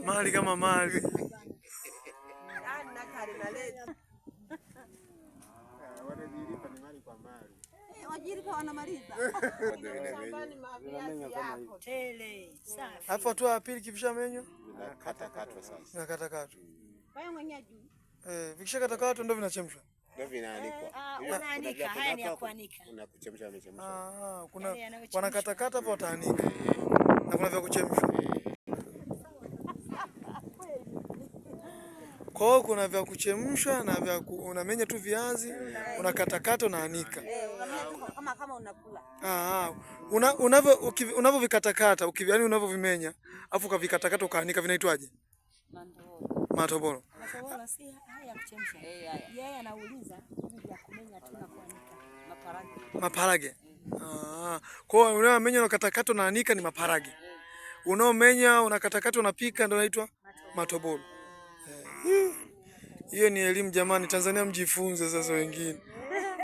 Mali kama mali. Wanajilipa ni mali kwa mali. Wajilipa wanamaliza. Alafu hatua ya pili kivishamenywa Vinakatakatwa sasa. Vinakatakatwa. Kwa hiyo mwenyewe juu. Vikishakatakatwa ndio vinachemshwa. Ndio vinaanikwa. Unaanika, haya ni ya kuanika. Kuna kuchemsha wamechemsha. Kuna wanakatakata hapo wataanika. Na kuna vya kuchemshwa. Kwa hiyo kuna vya kuchemshwa na vya unamenya tu viazi, unakatakata unaanika. Kama unakula. Unavyokatakata, yaani unavyovimenya, afu ukavikatakata ukaanika vinaitwaje? Matoboro. Matoboro si haya kuchemsha. Yeye anauliza hivi vya kumenya tu na kuanika. Maparage. Kwa hiyo unamenya unakatakata unaanika ni maparage. Unaomenya unakatakata unapika ndio inaitwa matoboro. Hiyo ni elimu jamani, Tanzania mjifunze sasa wengine.